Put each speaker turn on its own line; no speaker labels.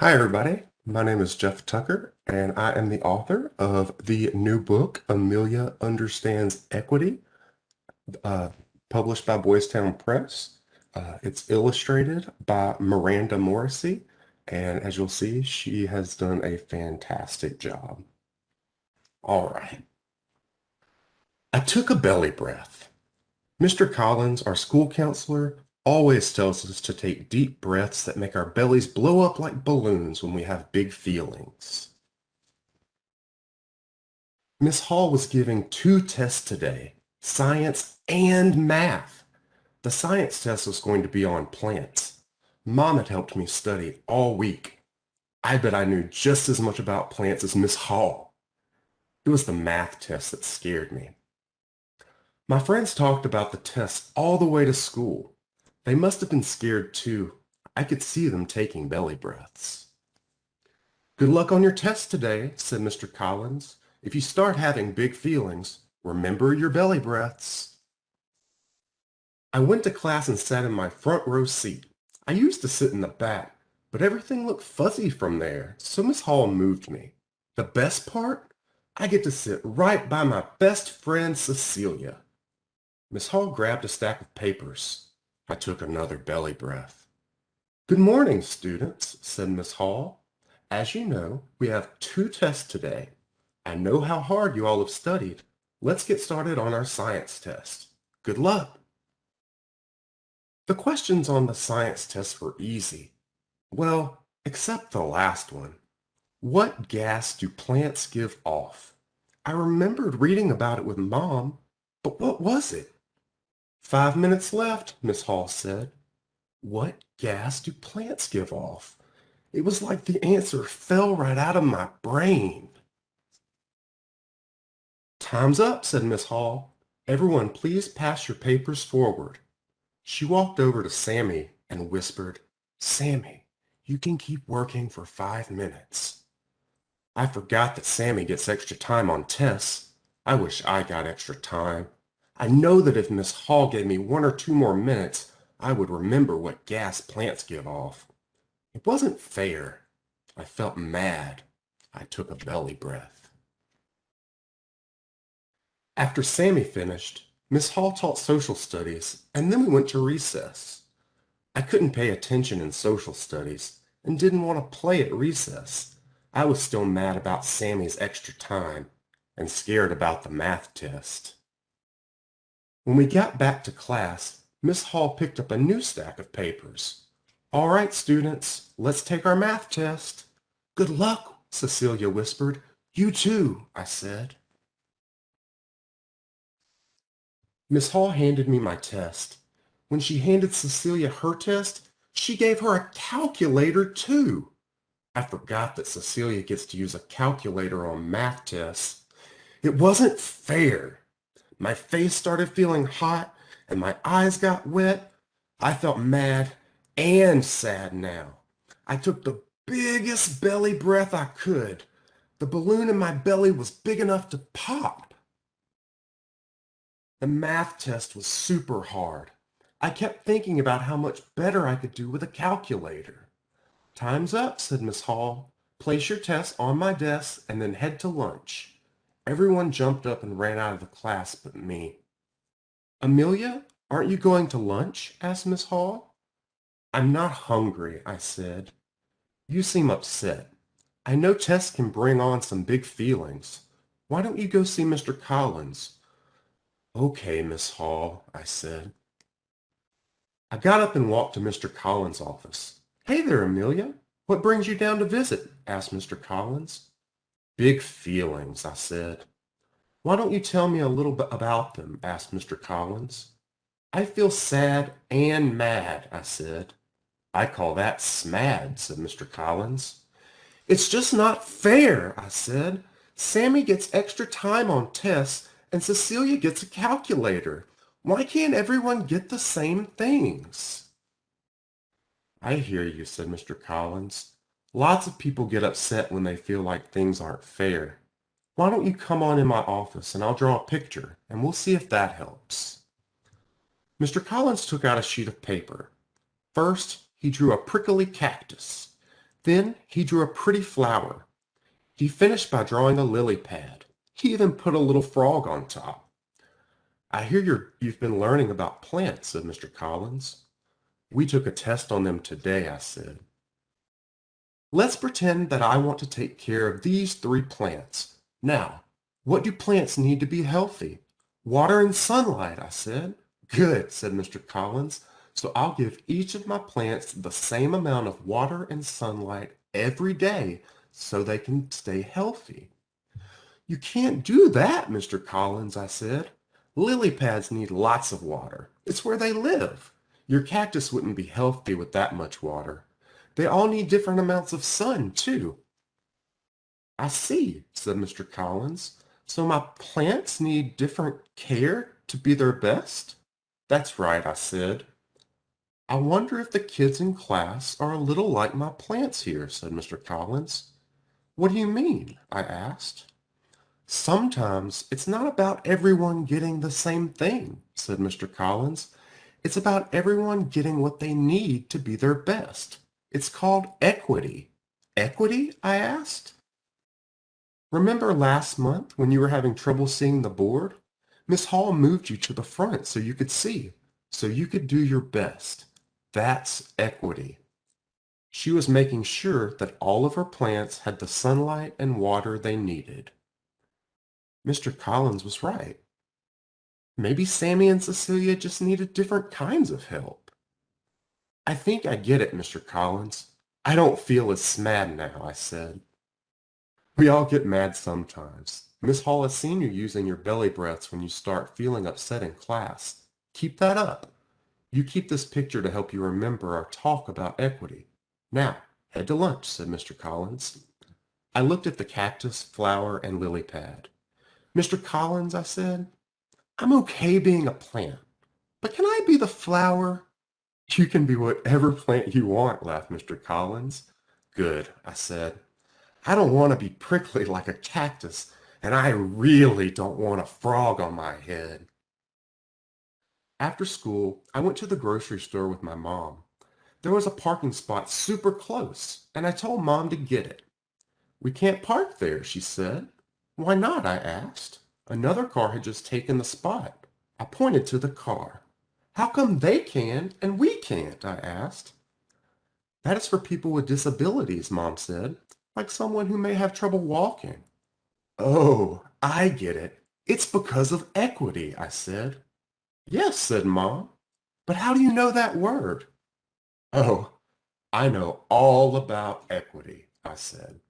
Hi, everybody. My name is Jeff Tucker, and I am the author of the new book, Emelia Understands Equity, uh, published by Boys Town Press. It's illustrated by Miranda Morrissey, and as you'll see, she has done a fantastic job. All right. I took a belly breath. Mr. Collins, our school counselor, always tells us to take deep breaths that make our bellies blow up like balloons when we have big feelings. Miss Hall was giving two tests today, science and math. The science test was going to be on plants. Mom had helped me study all week. I bet I knew just as much about plants as Miss Hall. It was the math test that scared me. My friends talked about the test all the way to school. They must have been scared too. I could see them taking belly breaths. Good luck on your test today, said Mr. Collins. If you start having big feelings, remember your belly breaths. I went to class and sat in my front row seat. I used to sit in the back, but everything looked fuzzy from there, so Miss Hall moved me. The best part? I get to sit right by my best friend Cecilia. Miss Hall grabbed a stack of papers. I took another belly breath. Good morning, students, said Miss Hall. As you know, we have two tests today. I know how hard you all have studied. Let's get started on our science test. Good luck. The questions on the science test were easy. Well, except the last one. What gas do plants give off? I remembered reading about it with Mom, but what was it? 5 minutes left, Miss Hall said. What gas do plants give off? It was like the answer fell right out of my brain. Time's up, said Miss Hall. Everyone, please pass your papers forward. She walked over to Sammy and whispered, Sammy, you can keep working for 5 minutes. I forgot that Sammy gets extra time on tests. I wish I got extra time. I know that if Miss Hall gave me 1 or 2 more minutes, I would remember what gas plants give off. It wasn't fair. I felt mad. I took a belly breath. After Sammy finished, Miss Hall taught social studies, and then we went to recess. I couldn't pay attention in social studies and didn't want to play at recess. I was still mad about Sammy's extra time and scared about the math test. When we got back to class, Miss Hall picked up a new stack of papers. All right, students, let's take our math test. Good luck, Cecilia whispered. You too, I said. Miss Hall handed me my test. When she handed Cecilia her test, she gave her a calculator too. I forgot that Cecilia gets to use a calculator on math tests. It wasn't fair. My face started feeling hot and my eyes got wet. I felt mad and sad now. I took the biggest belly breath I could. The balloon in my belly was big enough to pop. The math test was super hard. I kept thinking about how much better I could do with a calculator. Time's up, said Miss Hall. Place your test on my desk and then head to lunch. Everyone jumped up and ran out of the class but me. Emelia, aren't you going to lunch? Asked Miss Hall. I'm not hungry, I said. You seem upset. I know tests can bring on some big feelings. Why don't you go see Mr. Collins? Okay, Miss Hall, I said. I got up and walked to Mr. Collins' office. Hey there, Emelia. What brings you down to visit? Asked Mr. Collins. Big feelings, I said. Why don't you tell me a little bit about them? Asked Mr. Collins. I feel sad and mad, I said. I call that smad, said Mr. Collins. It's just not fair, I said. Sammy gets extra time on tests and Cecilia gets a calculator. Why can't everyone get the same things? I hear you, said Mr. Collins. Lots of people get upset when they feel like things aren't fair. Why don't you come on in my office and I'll draw a picture and we'll see if that helps. Mr. Collins took out a sheet of paper. First, he drew a prickly cactus. Then he drew a pretty flower. He finished by drawing a lily pad. He even put a little frog on top. I hear you've been learning about plants, said Mr. Collins. We took a test on them today, I said. Let's pretend that I want to take care of these 3 plants. Now, what do plants need to be healthy? Water and sunlight, I said. Good, said Mr. Collins. So I'll give each of my plants the same amount of water and sunlight every day so they can stay healthy. You can't do that, Mr. Collins, I said. Lily pads need lots of water. It's where they live. Your cactus wouldn't be healthy with that much water. They all need different amounts of sun, too. I see, said Mr. Collins. So my plants need different care to be their best? That's right, I said. I wonder if the kids in class are a little like my plants here, said Mr. Collins. What do you mean? I asked. Sometimes it's not about everyone getting the same thing, said Mr. Collins. It's about everyone getting what they need to be their best. It's called equity. Equity? I asked. Remember last month when you were having trouble seeing the board? Miss Hall moved you to the front so you could see, so you could do your best. That's equity. She was making sure that all of her plants had the sunlight and water they needed. Mr. Collins was right. Maybe Sammy and Cecilia just needed different kinds of help. I think I get it, Mr. Collins. I don't feel as mad now, I said. We all get mad sometimes. Miss Hall has seen you using your belly breaths when you start feeling upset in class. Keep that up. You keep this picture to help you remember our talk about equity. Now, head to lunch, said Mr. Collins. I looked at the cactus, flower, and lily pad. Mr. Collins, I said, I'm okay being a plant, but can I be the flower? You can be whatever plant you want, laughed Mr. Collins. Good, I said. I don't want to be prickly like a cactus, and I really don't want a frog on my head. After school, I went to the grocery store with my mom. There was a parking spot super close, and I told Mom to get it. We can't park there, she said. Why not? I asked. Another car had just taken the spot. I pointed to the car. How come they can and we can't? I asked. That is for people with disabilities, Mom said, like someone who may have trouble walking. Oh, I get it. It's because of equity, I said. Yes, said Mom. But how do you know that word? Oh, I know all about equity, I said.